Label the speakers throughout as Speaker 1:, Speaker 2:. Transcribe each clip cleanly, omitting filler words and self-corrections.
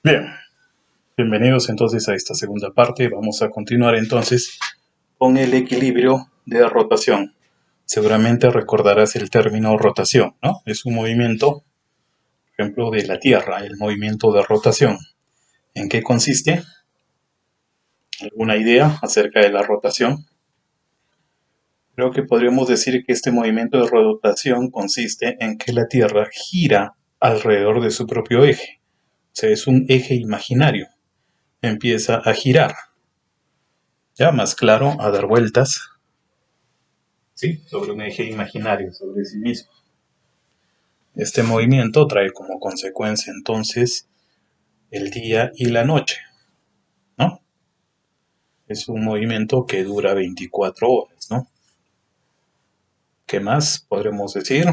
Speaker 1: Bien, bienvenidos entonces a esta segunda parte. Vamos a continuar entonces con el equilibrio de rotación. Seguramente recordarás el término rotación, ¿no? Es un movimiento, por ejemplo, de la Tierra, el movimiento de rotación. ¿En qué consiste? ¿Alguna idea acerca de la rotación? Creo que podríamos decir que este movimiento de rotación consiste en que la Tierra gira alrededor de su propio eje. O sea, es un eje imaginario. Empieza a girar. Ya más claro, a dar vueltas, ¿sí? Sobre un eje imaginario, sobre sí mismo. Este movimiento trae como consecuencia entonces el día y la noche, ¿no? Es un movimiento que dura 24 horas, ¿no? ¿Qué más podremos decir?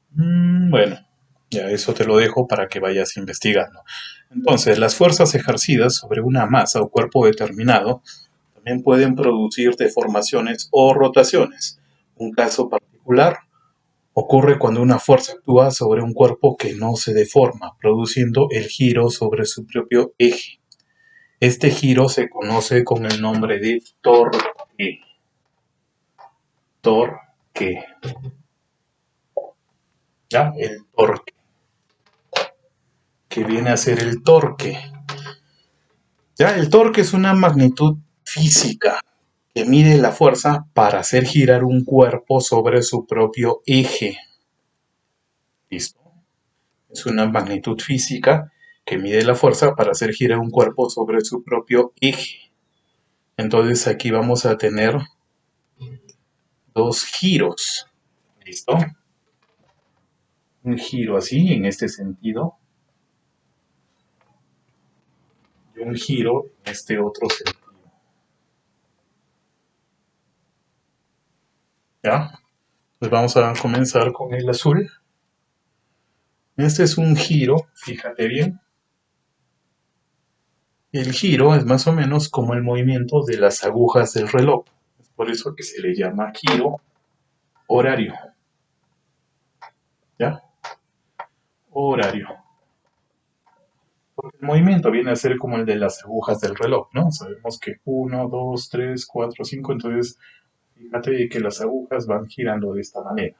Speaker 1: Bueno, ya eso te lo dejo para que vayas investigando. Entonces, las fuerzas ejercidas sobre una masa o cuerpo determinado también pueden producir deformaciones o rotaciones. Un caso particular ocurre cuando una fuerza actúa sobre un cuerpo que no se deforma, produciendo el giro sobre su propio eje. Este giro se conoce con el nombre de torque. Torque. ¿Ya? El torque. Que viene a ser el torque. ¿Ya? El torque es una magnitud física que mide la fuerza para hacer girar un cuerpo sobre su propio eje. ¿Listo? Es una magnitud física que mide la fuerza para hacer girar un cuerpo sobre su propio eje. Entonces aquí vamos a tener dos giros. ¿Listo? Un giro así, en este sentido, y un giro en este otro sentido. ¿Ya? Pues vamos a comenzar con el azul. Este es un giro, fíjate bien. El giro es más o menos como el movimiento de las agujas del reloj. Es por eso que se le llama giro horario. ¿Ya? Horario. Porque el movimiento viene a ser como el de las agujas del reloj, ¿no? Sabemos que 1, 2, 3, 4, 5, entonces fíjate que las agujas van girando de esta manera.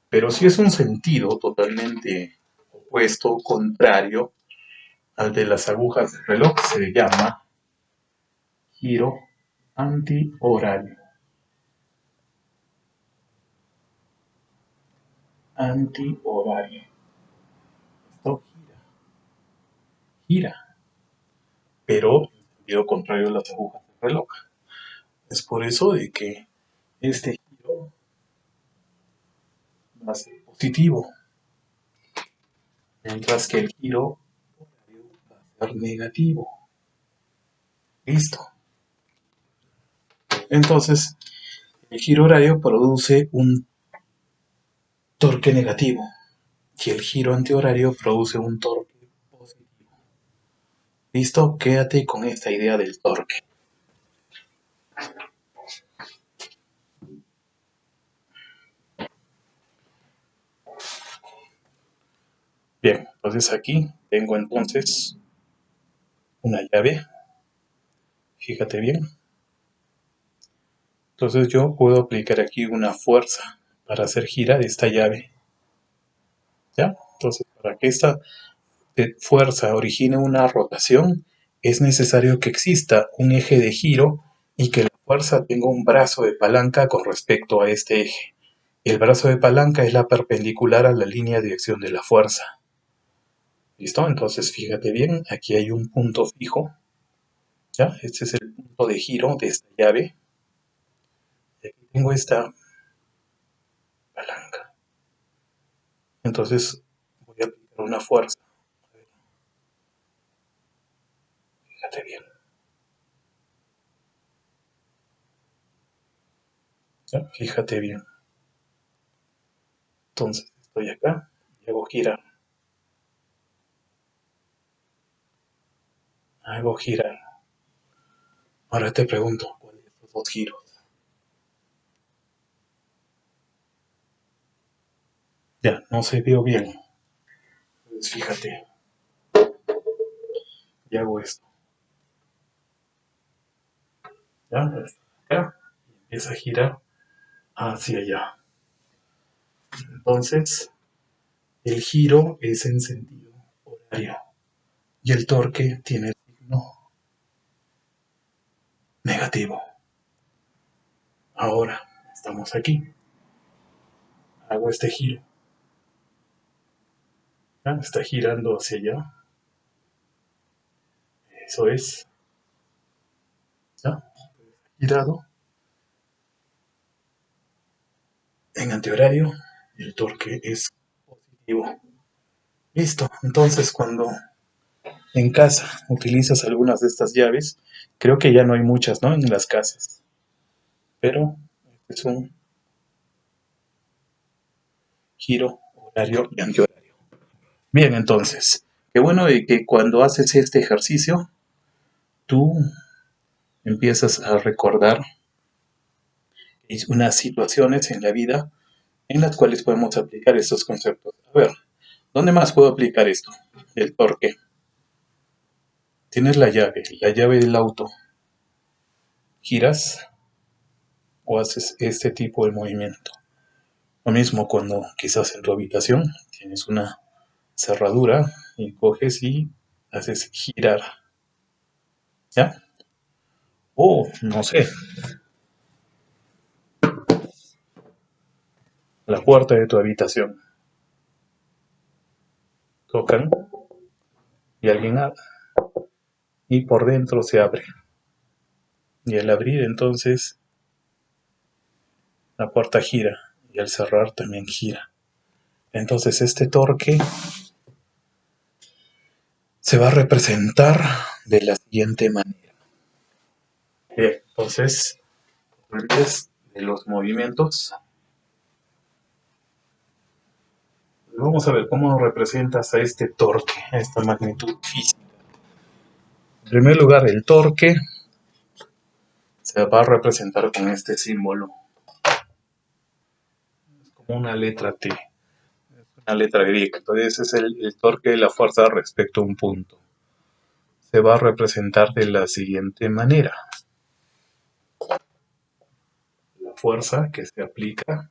Speaker 1: Pero si es un sentido totalmente opuesto, contrario al de las agujas del reloj, se llama giro antihorario. Antihorario. Esto gira, pero en sentido contrario a las agujas del reloj. Es por eso de que este giro va a ser positivo, mientras que el giro va a ser negativo. Listo. Entonces, el giro horario produce un torque negativo y el giro antihorario produce un torque positivo. Listo, quédate con esta idea del torque. Bien, entonces aquí tengo entonces una llave. Fíjate bien. Entonces yo puedo aplicar aquí una fuerza para hacer girar esta llave. ¿Ya? Entonces, para que esta fuerza origine una rotación, es necesario que exista un eje de giro y que la fuerza tenga un brazo de palanca con respecto a este eje. El brazo de palanca es la perpendicular a la línea de acción de la fuerza. ¿Listo? Entonces fíjate bien, aquí hay un punto fijo. ¿Ya? Este es el punto de giro de esta llave. Y aquí tengo esta palanca. Entonces voy a aplicar una fuerza. Fíjate bien. ¿Ya? Fíjate bien. Entonces estoy acá y hago girar. Hago girar. Ahora te pregunto, ¿cuál de estos dos giros? Ya, no se vio bien. Pues fíjate, y hago esto. ¿Ya? Acá, y empieza a girar hacia allá. Entonces, el giro es en sentido horario y el torque tiene el signo negativo. Ahora, estamos aquí. Hago este giro. ¿Ya? Está girando hacia allá. Eso es. ¿Ya? Girado en antihorario y el torque es positivo. Listo. Entonces, cuando en casa utilizas algunas de estas llaves, creo que ya no hay muchas, ¿no? En las casas. Pero es un giro horario y antihorario. Bien, entonces, qué bueno de que cuando haces este ejercicio, tú empiezas a recordar unas situaciones en la vida en las cuales podemos aplicar estos conceptos. A ver, ¿dónde más puedo aplicar esto? El torque. Tienes la llave del auto. Giras o haces este tipo de movimiento. Lo mismo cuando quizás en tu habitación tienes una cerradura y coges y haces girar. ¿Ya? O, no sé, la puerta de tu habitación. Tocan y alguien abre y por dentro se abre. Y al abrir entonces la puerta gira y al cerrar también gira. Entonces este torque se va a representar de la siguiente manera. Bien, entonces, antes de los movimientos, vamos a ver cómo representas a este torque, a esta magnitud física. En primer lugar, el torque se va a representar con este símbolo, como una letra T, una letra griega. Entonces es el torque de la fuerza respecto a un punto. Se va a representar de la siguiente manera. La fuerza que se aplica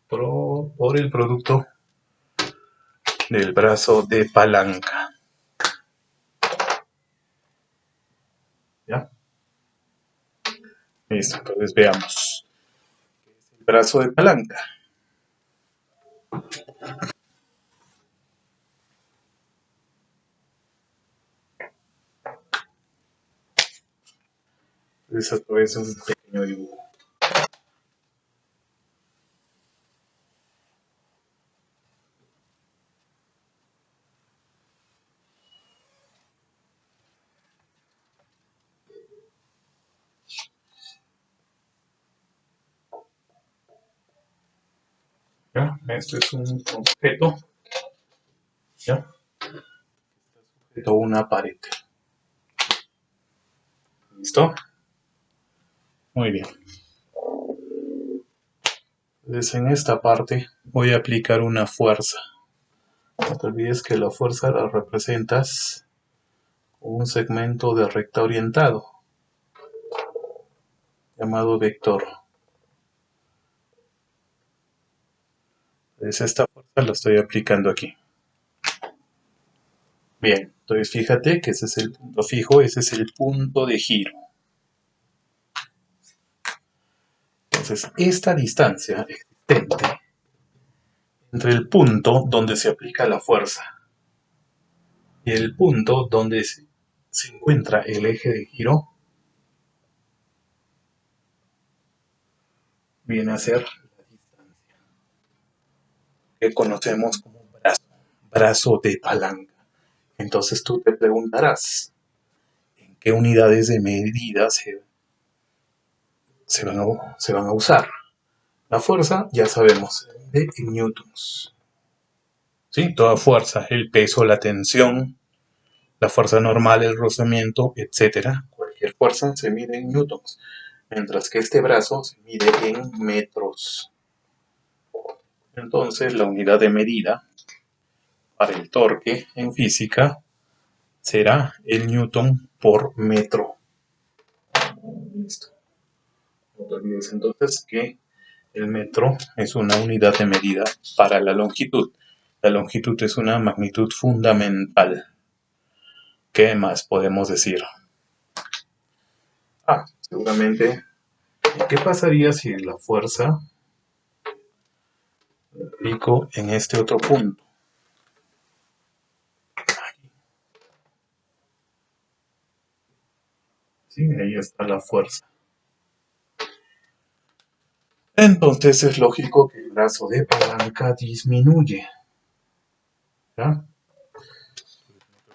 Speaker 1: por el producto del brazo de palanca. ¿Ya? Listo, entonces veamos. El brazo de palanca. Entonces es un pequeño dibujo. ¿Ya? Esto es un objeto. ¿Ya? Objeto una pared. ¿Listo? Muy bien. Entonces en esta parte voy a aplicar una fuerza. No te olvides que la fuerza la representas con un segmento de recta orientado, llamado vector. Entonces esta fuerza la estoy aplicando aquí. Bien, entonces fíjate que ese es el punto fijo, ese es el punto de giro. Entonces esta distancia existente entre el punto donde se aplica la fuerza y el punto donde se encuentra el eje de giro viene a ser la distancia que conocemos como brazo de palanca. Entonces tú te preguntarás, ¿en qué unidades de medida se van a usar? La fuerza, ya sabemos, de newtons. ¿Sí? Toda fuerza, el peso, la tensión, la fuerza normal, el rozamiento, etcétera. Cualquier fuerza se mide en newtons, mientras que este brazo se mide en metros. Entonces la unidad de medida para el torque en física será el newton por metro. Listo. No te olvides entonces que el metro es una unidad de medida para la longitud. La longitud es una magnitud fundamental. ¿Qué más podemos decir? Seguramente, ¿qué pasaría si la fuerza la aplico en este otro punto? Sí, ahí está la fuerza. Entonces es lógico que el brazo de palanca disminuye. ¿Ya?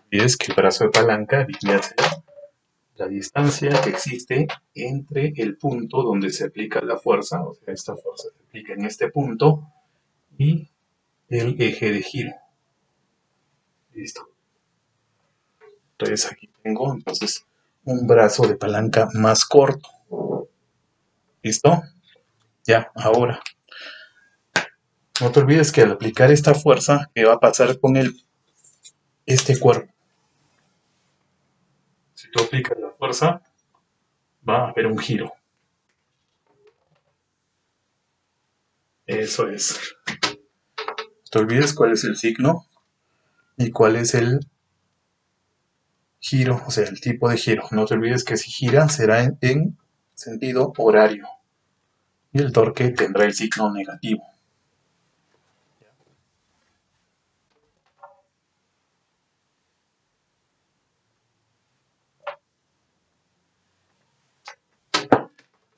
Speaker 1: Y es que el brazo de palanca viene a ser la distancia que existe entre el punto donde se aplica la fuerza, o sea, esta fuerza se aplica en este punto, y el eje de giro. Listo. Entonces aquí tengo entonces un brazo de palanca más corto. ¿Listo? Ya, ahora. No te olvides que al aplicar esta fuerza, ¿qué va a pasar con este cuerpo? Si tú aplicas la fuerza, va a haber un giro. Eso es. No te olvides cuál es el signo y cuál es el giro, o sea, el tipo de giro. No te olvides que si gira será en sentido horario y el torque tendrá el signo negativo.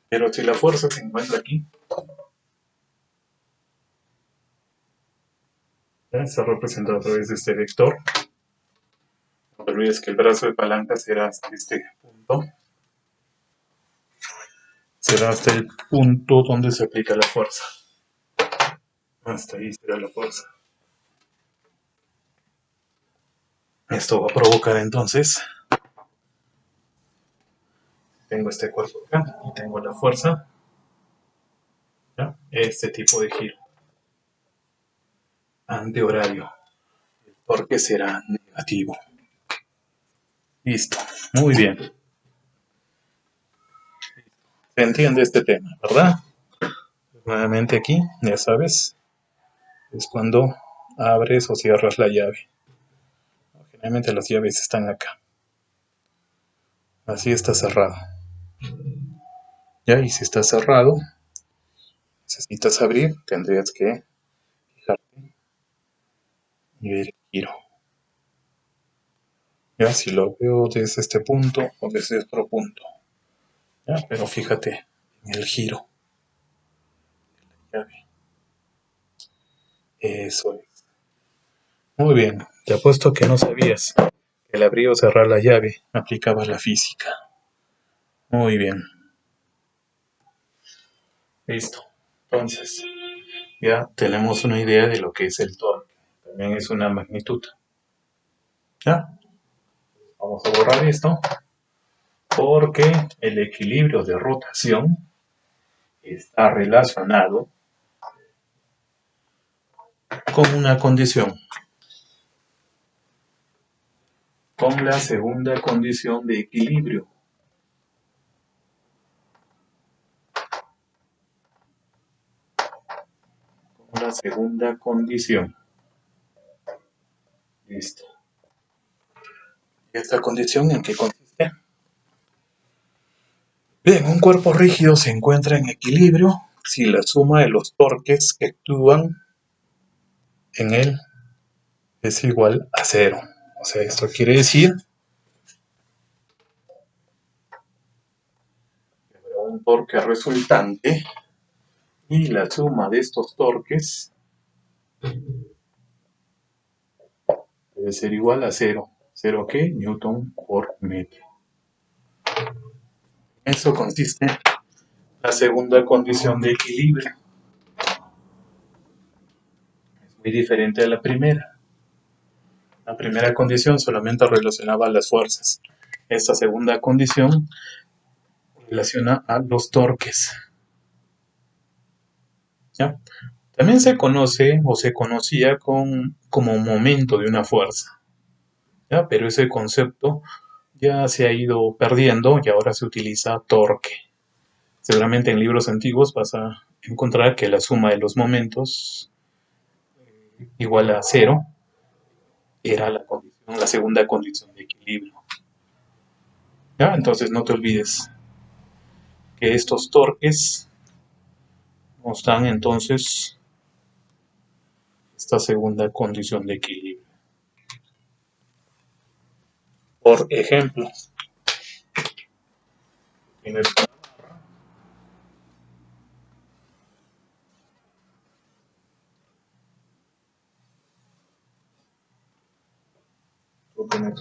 Speaker 1: Pero si la fuerza se encuentra aquí, se representa a través de este vector. No te olvides que el brazo de palanca será hasta este punto. Será hasta el punto donde se aplica la fuerza. Hasta ahí será la fuerza. Esto va a provocar entonces, tengo este cuerpo acá y tengo la fuerza, ¿ya? Este tipo de giro antihorario. El torque será negativo. Listo, muy bien. Se entiende este tema, ¿verdad? Nuevamente aquí, ya sabes, es cuando abres o cierras la llave. Generalmente las llaves están acá. Así está cerrado. Ya, y si está cerrado, necesitas abrir, tendrías que fijarte y ver el giro. Ya, si lo veo desde este punto o desde otro punto. Ya, pero fíjate en el giro de la llave. Eso es. Muy bien, te apuesto que no sabías que el abrir o cerrar la llave aplicaba la física. Muy bien. Listo. Entonces, ya tenemos una idea de lo que es el torque. También es una magnitud. ¿Ya? Vamos a borrar esto porque el equilibrio de rotación está relacionado con una condición, con la segunda condición de equilibrio. Con la segunda condición. Listo. ¿Y esta condición en qué consiste? Bien, un cuerpo rígido se encuentra en equilibrio si la suma de los torques que actúan en él es igual a cero. O sea, esto quiere decir que habrá un torque resultante y la suma de estos torques debe ser igual a cero. ¿Cero qué? Newton por metro. En eso consiste la segunda condición de equilibrio. Es muy diferente a la primera. La primera condición solamente relacionaba las fuerzas. Esta segunda condición relaciona a los torques. ¿Ya? También se conoce o se conocía como momento de una fuerza, ¿ya? Pero ese concepto ya se ha ido perdiendo y ahora se utiliza torque. Seguramente en libros antiguos vas a encontrar que la suma de los momentos igual a cero era la segunda condición de equilibrio. ¿Ya? Entonces no te olvides que estos torques nos dan entonces esta segunda condición de equilibrio. Por ejemplo, tienes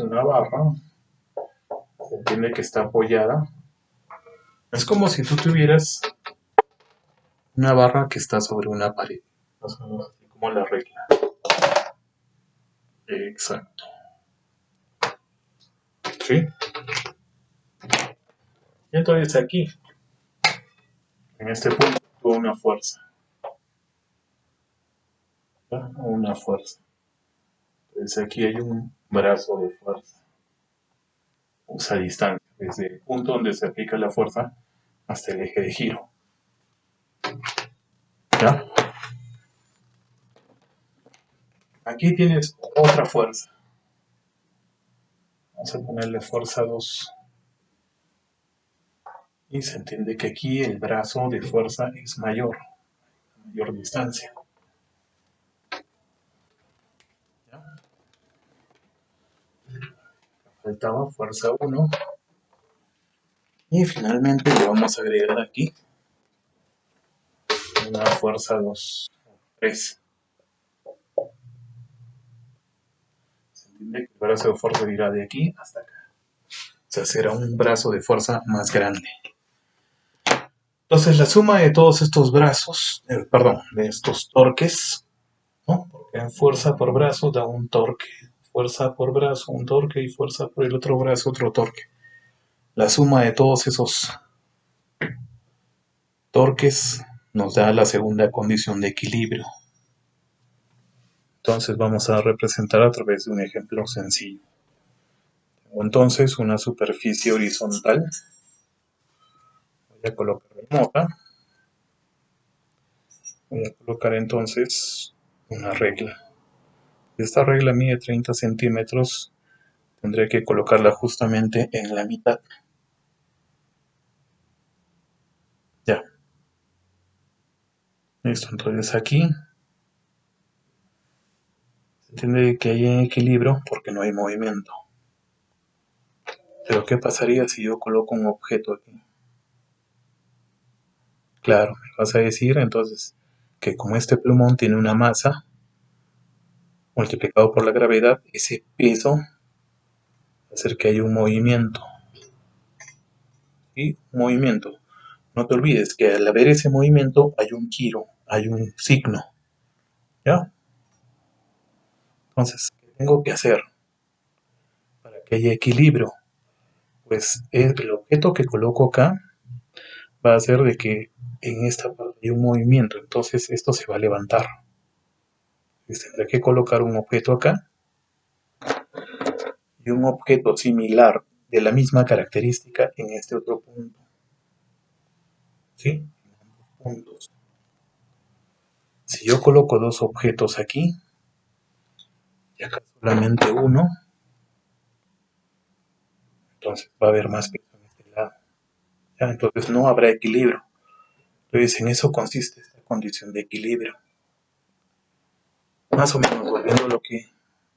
Speaker 1: una barra, se entiende que está apoyada. Es como si tú tuvieras una barra que está sobre una pared, más o menos así como la regla. Exacto. ¿Sí? Y entonces aquí, en este punto, tuvo una fuerza. ¿Ya? Una fuerza. Entonces aquí hay un brazo de fuerza. Usa distancia, desde el punto donde se aplica la fuerza hasta el eje de giro. ¿Ya? Aquí tienes otra fuerza. Vamos a ponerle fuerza 2. Y se entiende que aquí el brazo de fuerza es mayor distancia. ¿Ya? Faltaba fuerza 1. Y finalmente le vamos a agregar aquí una fuerza 2. 3. Se entiende que el brazo de fuerza irá de aquí hasta acá. O sea, será un brazo de fuerza más grande. Entonces la suma de todos estos brazos, de estos torques, ¿no? Porque fuerza por brazo da un torque. Fuerza por brazo, un torque, y fuerza por el otro brazo, otro torque. La suma de todos esos torques nos da la segunda condición de equilibrio. Entonces vamos a representar a través de un ejemplo sencillo. Tengo entonces una superficie horizontal. Voy a colocar el mapa. Voy a colocar entonces una regla. Esta regla mide 30 centímetros. Tendré que colocarla justamente en la mitad. Ya. Listo, entonces aquí se entiende que hay equilibrio porque no hay movimiento. Pero ¿qué pasaría si yo coloco un objeto aquí? Claro, me vas a decir entonces que como este plumón tiene una masa multiplicado por la gravedad, ese peso va a hacer que haya un movimiento. ¿Sí? Un movimiento. No te olvides que al haber ese movimiento hay un giro, hay un signo. ¿Ya? Entonces, ¿qué tengo que hacer para que haya equilibrio? Pues el objeto que coloco acá va a hacer de que en esta parte hay un movimiento, entonces esto se va a levantar. Entonces tendré que colocar un objeto acá y un objeto similar de la misma característica en este otro punto. ¿Sí? En ambos puntos. Si yo coloco dos objetos aquí y acá solamente uno, entonces va a haber más peso en este lado. ¿Ya? Entonces no habrá equilibrio. Entonces en eso consiste esta condición de equilibrio. Más o menos volviendo a lo que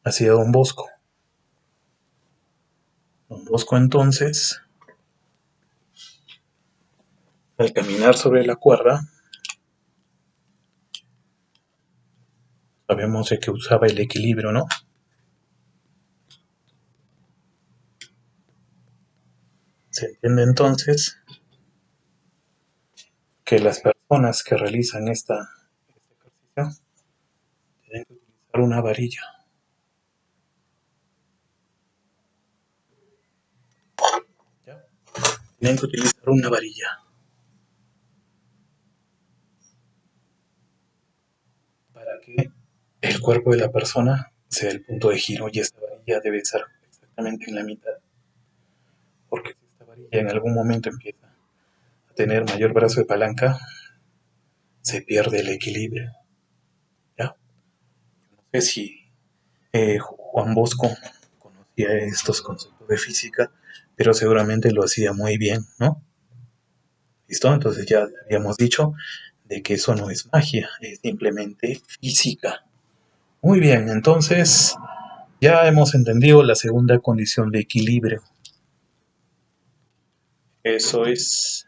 Speaker 1: hacía Don Bosco. Don Bosco entonces, al caminar sobre la cuerda, sabemos de que usaba el equilibrio, ¿no? Se entiende entonces que las personas que realizan este ejercicio tienen que utilizar una varilla. ¿Ya? Tienen que utilizar una varilla. el cuerpo de la persona sea el punto de giro y esta varilla debe estar exactamente en la mitad. Porque si esta varilla en algún momento empieza a tener mayor brazo de palanca, se pierde el equilibrio. ¿Ya? No sé si Juan Bosco conocía estos conceptos de física, pero seguramente lo hacía muy bien, ¿no? ¿Listo? Entonces ya habíamos dicho de que eso no es magia, es simplemente física. Muy bien, entonces ya hemos entendido la segunda condición de equilibrio. Eso es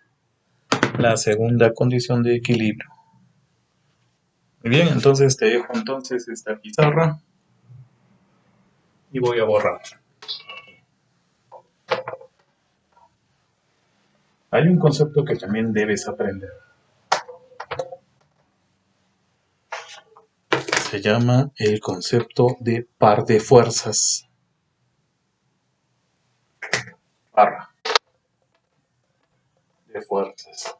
Speaker 1: la segunda condición de equilibrio. Muy bien, entonces te dejo entonces esta pizarra y voy a borrar. Hay un concepto que también debes aprender. Se llama el concepto de par de fuerzas. Par de fuerzas.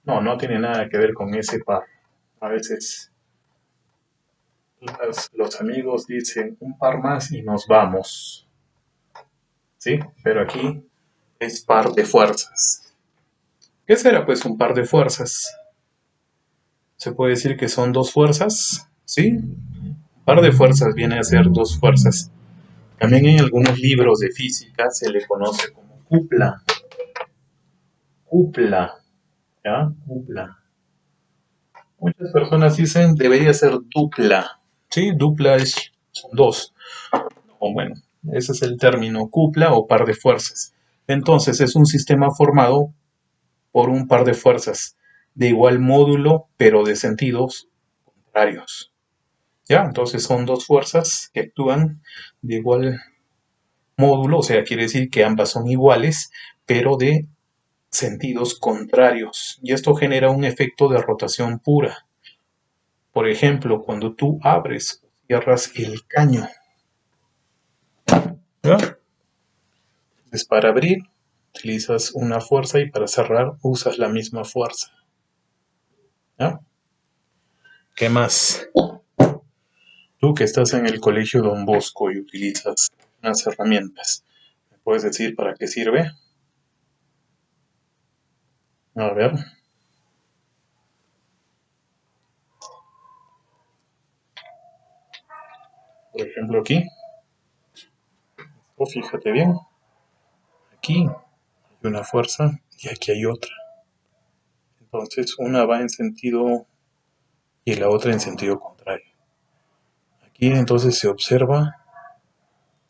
Speaker 1: No, no tiene nada que ver con ese par. A veces los amigos dicen un par más y nos vamos. ¿Sí? Pero aquí es par de fuerzas. ¿Qué será pues un par de fuerzas? Se puede decir que son dos fuerzas, ¿sí? Un par de fuerzas viene a ser dos fuerzas. También en algunos libros de física se le conoce como cupla. Cupla, ¿ya? Cupla. Muchas personas dicen debería ser dupla, ¿sí? Dupla son dos. O bueno, ese es el término cupla o par de fuerzas. Entonces es un sistema formado por un par de fuerzas de igual módulo, pero de sentidos contrarios. ¿Ya? Entonces son dos fuerzas que actúan de igual módulo, o sea, quiere decir que ambas son iguales, pero de sentidos contrarios. Y esto genera un efecto de rotación pura. Por ejemplo, cuando tú abres o cierras el caño, ¿ya? Entonces, para abrir utilizas una fuerza y para cerrar usas la misma fuerza. ¿Ya? ¿Qué más? Tú que estás en el colegio Don Bosco y utilizas unas herramientas, ¿me puedes decir para qué sirve? A ver. Por ejemplo aquí. Fíjate bien. Aquí hay una fuerza y aquí hay otra. Entonces una va en sentido y la otra en sentido contrario. Aquí entonces se observa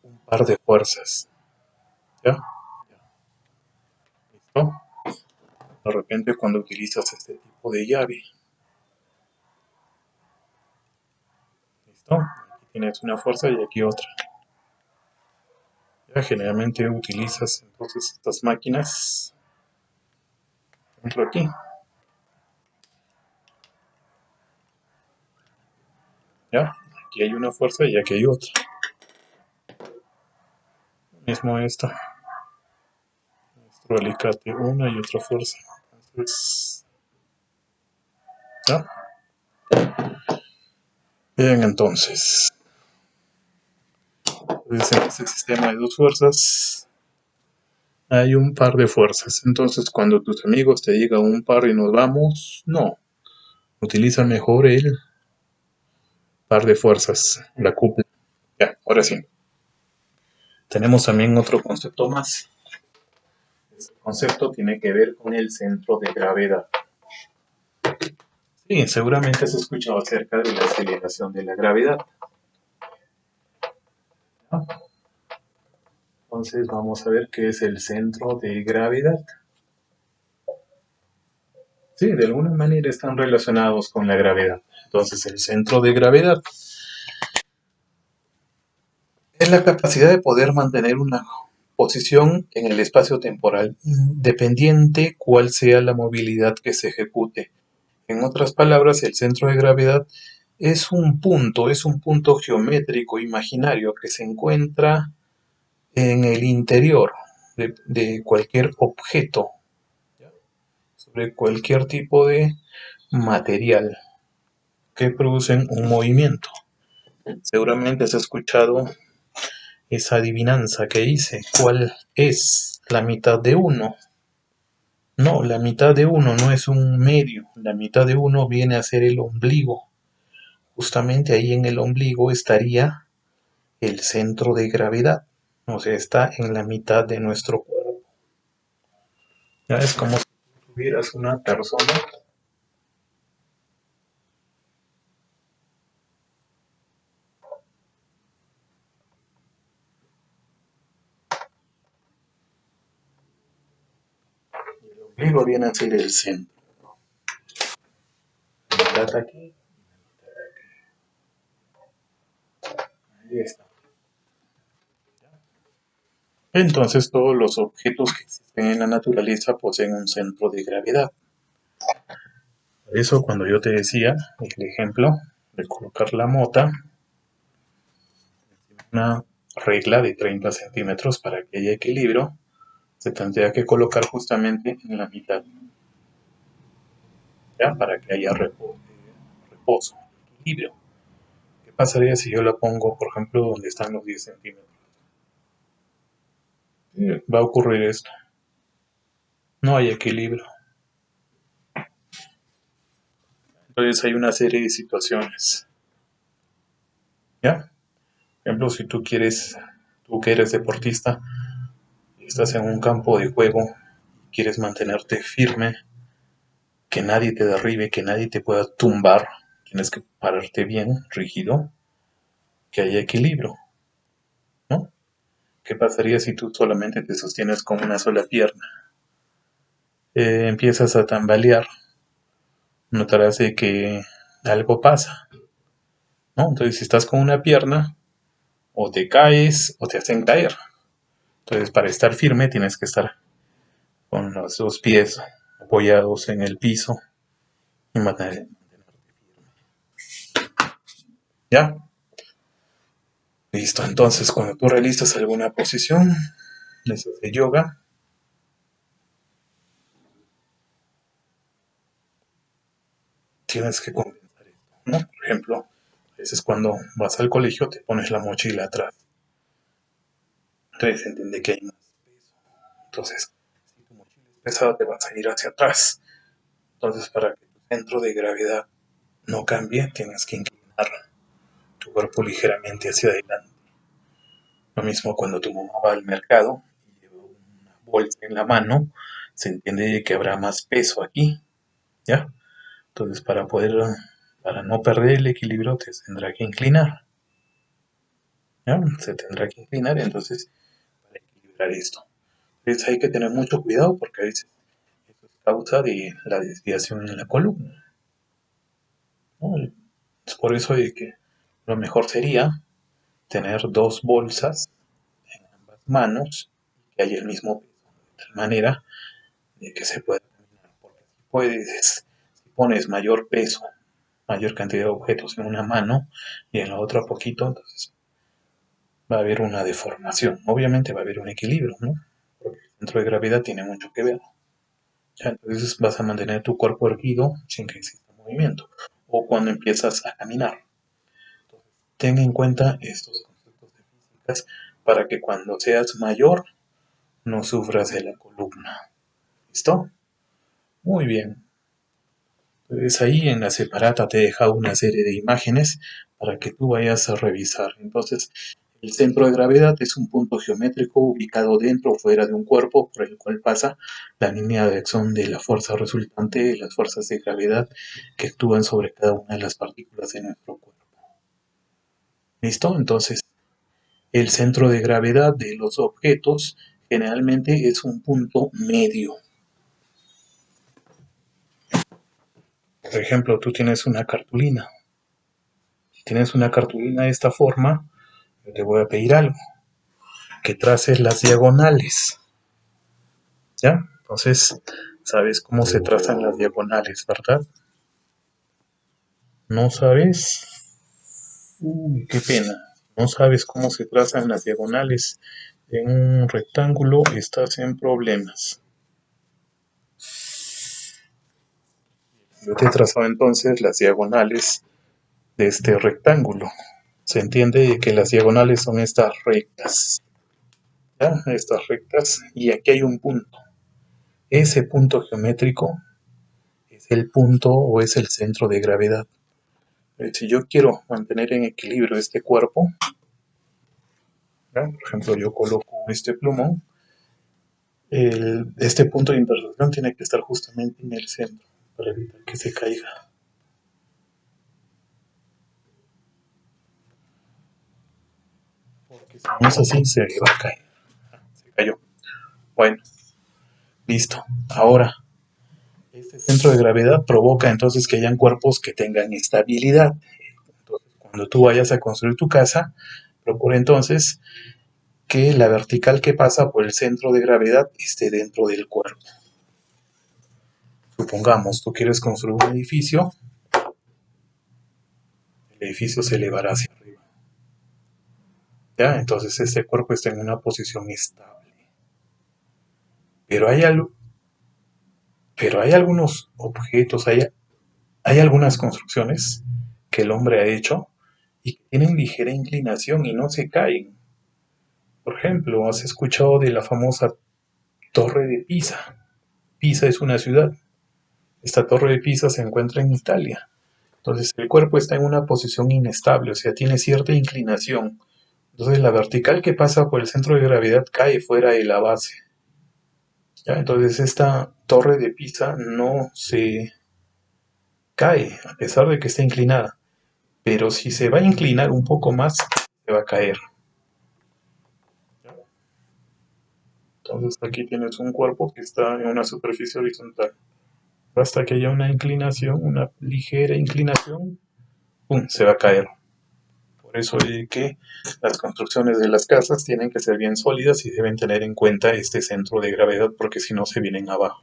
Speaker 1: un par de fuerzas. ¿Ya? ¿Listo? De repente cuando utilizas este tipo de llave. ¿Listo? Aquí tienes una fuerza y aquí otra. Ya generalmente utilizas entonces estas máquinas. Por ejemplo aquí. ¿Ya? Aquí hay una fuerza y aquí hay otra. Mismo esta. Nuestro alicate, una y otra fuerza. Entonces, ¿ya? Bien, entonces. En este sistema de dos fuerzas hay un par de fuerzas. Entonces, cuando tus amigos te digan un par y nos vamos, no. Utiliza mejor el par de fuerzas, la cupla. Ya, ahora sí. Tenemos también otro concepto más. Este concepto tiene que ver con el centro de gravedad. Sí, seguramente has escuchado acerca de la aceleración de la gravedad. ¿No? Entonces vamos a ver qué es el centro de gravedad. Sí, de alguna manera están relacionados con la gravedad. Entonces el centro de gravedad es la capacidad de poder mantener una posición en el espacio temporal, independiente cuál sea la movilidad que se ejecute. En otras palabras, el centro de gravedad es un punto geométrico imaginario que se encuentra en el interior de cualquier objeto, ¿ya? Sobre cualquier tipo de material que producen un movimiento. Seguramente has escuchado esa adivinanza que hice. ¿Cuál es la mitad de uno? No, la mitad de uno no es un medio. La mitad de uno viene a ser el ombligo. Justamente ahí en el ombligo estaría el centro de gravedad. O sea, está en la mitad de nuestro cuerpo. Ya es como si tuvieras una persona. El ombligo viene a ser el centro. La mitad aquí. Ahí está. Entonces todos los objetos que existen en la naturaleza poseen un centro de gravedad. Por eso cuando yo te decía el ejemplo de colocar la mota, una regla de 30 centímetros para que haya equilibrio, se tendría que colocar justamente en la mitad, ¿ya? Para que haya reposo, equilibrio. ¿Qué pasaría si yo la pongo, por ejemplo, donde están los 10 centímetros? Va a ocurrir esto. No hay equilibrio. Entonces hay una serie de situaciones, ¿ya? Por ejemplo, si tú que eres deportista, estás en un campo de juego, quieres mantenerte firme, que nadie te derribe, que nadie te pueda tumbar, tienes que pararte bien, rígido, que haya equilibrio, ¿no? ¿Qué pasaría si tú solamente te sostienes con una sola pierna? Empiezas a tambalear, notarás de que algo pasa, ¿no? Entonces, si estás con una pierna, o te caes o te hacen caer. Entonces, para estar firme tienes que estar con los dos pies apoyados en el piso y mantener. ¿Ya? Listo. Entonces, cuando tú realizas alguna posición de yoga, tienes que compensar esto, ¿no? Por ejemplo, a veces cuando vas al colegio te pones la mochila atrás. Entonces se entiende que hay más peso. Entonces, si tu mochila es pesada, te vas a ir hacia atrás. Entonces, para que tu centro de gravedad no cambie, tienes que inclinar tu cuerpo ligeramente hacia adelante. Lo mismo cuando tu mamá va al mercado y lleva una bolsa en la mano, se entiende que habrá más peso aquí, ¿ya? Entonces, para no perder el equilibrio, te tendrá que inclinar, ¿ya? Se tendrá que inclinar, entonces, para equilibrar esto. Entonces, hay que tener mucho cuidado porque a veces eso es causa de la desviación en la columna, ¿no? Es por eso de que lo mejor sería tener dos bolsas en ambas manos que haya el mismo peso, de tal manera de que se pueda caminar. Porque si pones mayor peso, mayor cantidad de objetos en una mano y en la otra poquito, entonces va a haber una deformación. Obviamente va a haber un equilibrio, ¿no? Porque el centro de gravedad tiene mucho que ver. Ya, entonces vas a mantener tu cuerpo erguido sin que exista movimiento. O cuando empiezas a caminar. Entonces, ten en cuenta estos conceptos de físicas para que cuando seas mayor no sufras de la columna. ¿Listo? Muy bien. Entonces ahí en la separata te he dejado una serie de imágenes para que tú vayas a revisar. Entonces, el centro de gravedad es un punto geométrico ubicado dentro o fuera de un cuerpo por el cual pasa la línea de acción de la fuerza resultante de las fuerzas de gravedad que actúan sobre cada una de las partículas de nuestro cuerpo. ¿Listo? Entonces, el centro de gravedad de los objetos generalmente es un punto medio. Por ejemplo, tú tienes una cartulina. Si tienes una cartulina de esta forma, yo te voy a pedir algo, que traces las diagonales, ¿ya? Entonces, sabes cómo se trazan las diagonales, ¿verdad? ¿No sabes? Uy, qué pena. ¿No sabes cómo se trazan las diagonales en un rectángulo? Estás en problemas. Yo te he trazado entonces las diagonales de este rectángulo. Se entiende que las diagonales son estas rectas, ¿ya? Estas rectas, y aquí hay un punto. Ese punto geométrico es el punto o es el centro de gravedad. Si yo quiero mantener en equilibrio este cuerpo, ¿ya? Por ejemplo, yo coloco este plumón, este punto de intersección tiene que estar justamente en el centro para evitar que se caiga. Porque si no es así, se va a caer. Se cayó. Bueno, listo. Ahora, este centro de gravedad provoca entonces que hayan cuerpos que tengan estabilidad. Entonces, cuando tú vayas a construir tu casa, procura entonces que la vertical que pasa por el centro de gravedad esté dentro del cuerpo. Supongamos, tú quieres construir un edificio, el edificio se elevará hacia arriba. ¿Ya? Entonces este cuerpo está en una posición estable. Pero hay algunos objetos, hay algunas construcciones que el hombre ha hecho y que tienen ligera inclinación y no se caen. Por ejemplo, ¿has escuchado de la famosa Torre de Pisa? Pisa es una ciudad. Esta Torre de Pisa se encuentra en Italia. Entonces el cuerpo está en una posición inestable, o sea, tiene cierta inclinación. Entonces la vertical que pasa por el centro de gravedad cae fuera de la base. ¿Ya? Entonces esta torre de Pisa no se cae, a pesar de que está inclinada. Pero si se va a inclinar un poco más, se va a caer. Entonces aquí tienes un cuerpo que está en una superficie horizontal. Hasta que haya una inclinación, una ligera inclinación, ¡pum!, se va a caer. Por eso es que las construcciones de las casas tienen que ser bien sólidas y deben tener en cuenta este centro de gravedad porque si no se vienen abajo.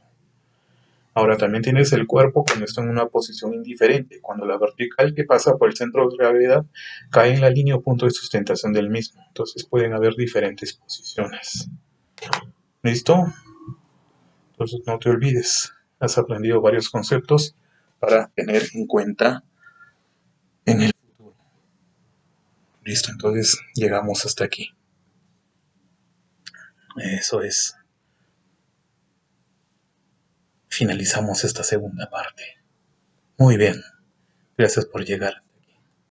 Speaker 1: Ahora también tienes el cuerpo cuando está en una posición indiferente, cuando la vertical que pasa por el centro de gravedad cae en la línea o punto de sustentación del mismo. Entonces pueden haber diferentes posiciones. ¿Listo? Entonces no te olvides, has aprendido varios conceptos para tener en cuenta en el futuro. Listo, entonces llegamos hasta aquí. Eso es. Finalizamos esta segunda parte. Muy bien, gracias por llegar.